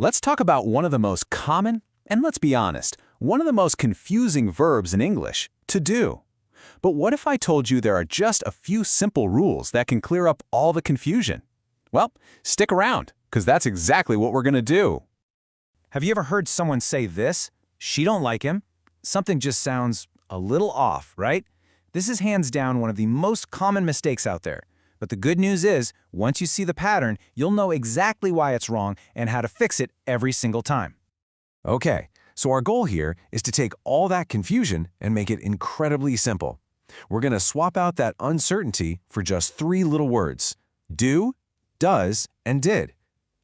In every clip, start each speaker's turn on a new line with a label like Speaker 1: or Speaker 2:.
Speaker 1: Let's talk about one of the most common, and let's be honest, one of the most confusing verbs in English, to do. But what if I told you there are just a few simple rules that can clear up all the confusion? Well, stick around, because that's exactly what we're going to do.
Speaker 2: Have you ever heard someone say this? She don't like him. Something just sounds a little off, right? This is hands down one of the most common mistakes out there. But the good news is, once you see the pattern, you'll know exactly why it's wrong and how to fix it every single time.
Speaker 3: Okay, so our goal here is to take all that confusion and make it incredibly simple. We're going to swap out that uncertainty for just 3 little words: do, does, and did.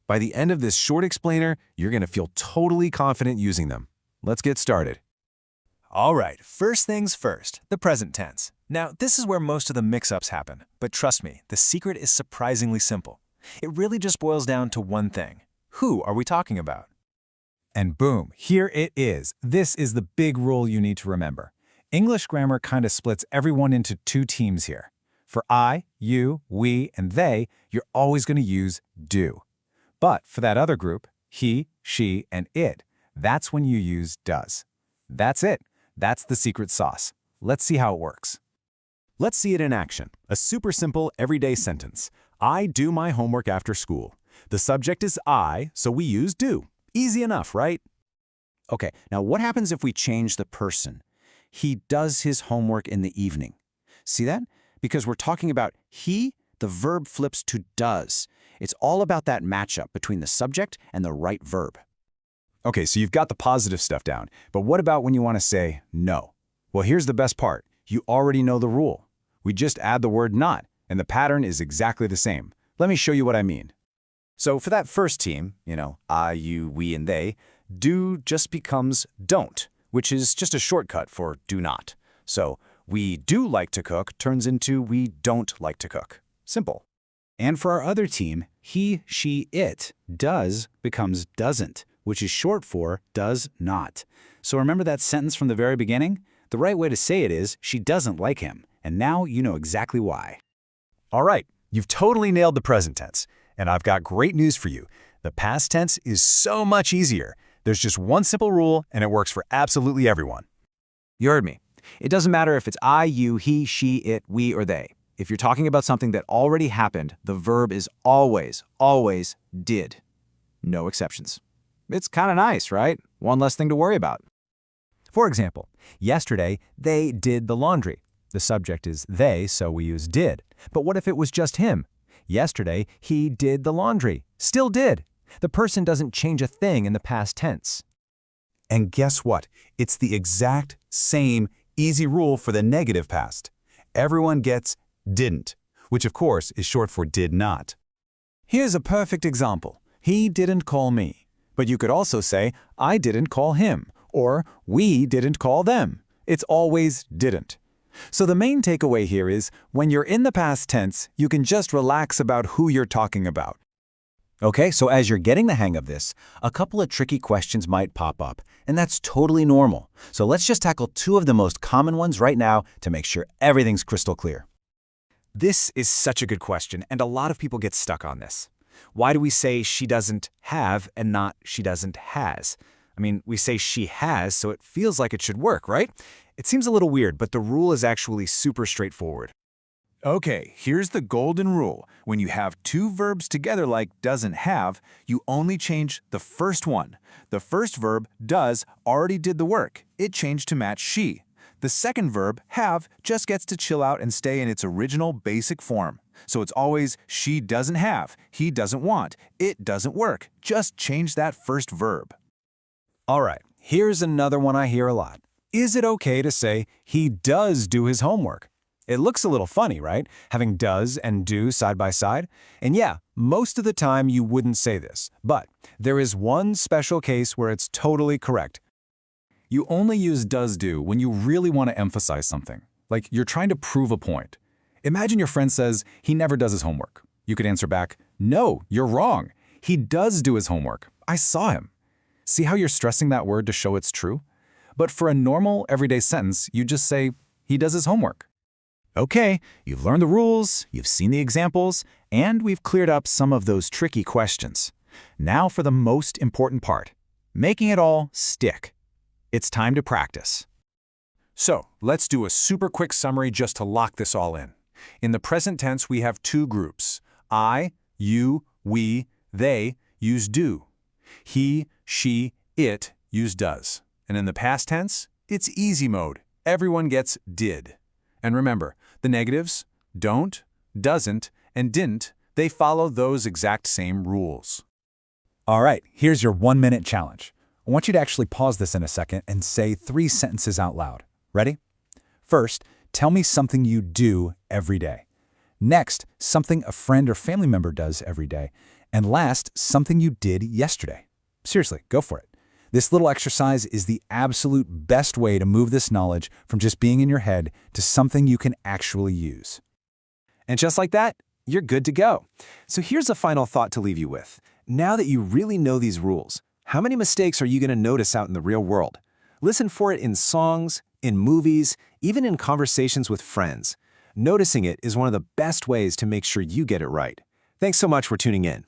Speaker 3: By the end of this short explainer, you're going to feel totally confident using them. Let's get started.
Speaker 2: All right, first things first, the present tense. Now, this is where most of the mix-ups happen, but trust me, the secret is surprisingly simple. It really just boils down to one thing. Who are we talking about?
Speaker 4: And boom, here it is. This is the big rule you need to remember. English grammar kind of splits everyone into 2 teams here. For I, you, we, and they, you're always going to use do. But for that other group, he, she, and it, that's when you use does. That's it. That's the secret sauce. Let's see how it works.
Speaker 3: Let's see it in action. A super simple, everyday sentence. I do my homework after school. The subject is I, so we use do. Easy enough, right?
Speaker 5: Okay, now what happens if we change the person? He does his homework in the evening. See that? Because we're talking about he, the verb flips to does. It's all about that matchup between the subject and the right verb.
Speaker 4: Okay, so you've got the positive stuff down, but what about when you want to say no? Well, here's the best part. You already know the rule. We just add the word not, and the pattern is exactly the same. Let me show you what I mean.
Speaker 1: So for that first team, I, you, we, and they, do just becomes don't, which is just a shortcut for do not. So we do like to cook turns into we don't like to cook. Simple.
Speaker 5: And for our other team, he, she, it, does becomes doesn't, which is short for does not. So remember that sentence from the very beginning? The right way to say it is, she doesn't like him, and now you know exactly why.
Speaker 4: All right, you've totally nailed the present tense, and I've got great news for you. The past tense is so much easier. There's just one simple rule, and it works for absolutely everyone.
Speaker 2: You heard me. It doesn't matter if it's I, you, he, she, it, we, or they. If you're talking about something that already happened, the verb is always, always did. No exceptions. It's kind of nice, right? One less thing to worry about. For example, yesterday, they did the laundry. The subject is they, so we use did. But what if it was just him? Yesterday, he did the laundry. Still did. The person doesn't change a thing in the past tense.
Speaker 4: And guess what? It's the exact same easy rule for the negative past. Everyone gets didn't, which of course is short for did not. Here's a perfect example. He didn't call me. But you could also say, I didn't call him, or we didn't call them. It's always didn't. So the main takeaway here is, when you're in the past tense, you can just relax about who you're talking about.
Speaker 5: Okay, so as you're getting the hang of this, a couple of tricky questions might pop up, and that's totally normal. So let's just tackle 2 of the most common ones right now to make sure everything's crystal clear.
Speaker 2: This is such a good question, and a lot of people get stuck on this. Why do we say she doesn't have and not she doesn't has? I mean, we say she has, so it feels like it should work, right? It seems a little weird, but the rule is actually super straightforward.
Speaker 6: Okay, here's the golden rule. When you have 2 verbs together like doesn't have, you only change the first one. The first verb, does, already did the work. It changed to match she. The second verb, have, just gets to chill out and stay in its original basic form. So it's always she doesn't have, he doesn't want, it doesn't work. Just change that first verb.
Speaker 4: All right, here's another one I hear a lot. Is it okay to say he does do his homework? It looks a little funny, right? Having does and do side by side. And yeah, most of the time you wouldn't say this, but there is one special case where it's totally correct. You only use does do when you really want to emphasize something, like you're trying to prove a point. Imagine your friend says he never does his homework. You could answer back, no, you're wrong. He does do his homework. I saw him. See how you're stressing that word to show it's true? But for a normal, everyday sentence, you just say, he does his homework. Okay, you've learned the rules, you've seen the examples, and we've cleared up some of those tricky questions.
Speaker 1: Now for the most important part, making it all stick. It's time to practice.
Speaker 3: So, let's do a super quick summary just to lock this all in. In the present tense, we have two groups. I, you, we, they use do. He, she, it use does. And in the past tense, it's easy mode. Everyone gets did. And remember, the negatives, don't, doesn't, and didn't, they follow those exact same rules.
Speaker 4: All right, here's your 1-minute challenge. I want you to actually pause this in a second and say 3 sentences out loud. Ready? First, tell me something you do every day. Next, something a friend or family member does every day. And last, something you did yesterday. Seriously, go for it. This little exercise is the absolute best way to move this knowledge from just being in your head to something you can actually use.
Speaker 3: And just like that, you're good to go. So here's a final thought to leave you with. Now that you really know these rules, how many mistakes are you going to notice out in the real world? Listen for it in songs, in movies, even in conversations with friends. Noticing it is one of the best ways to make sure you get it right. Thanks so much for tuning in.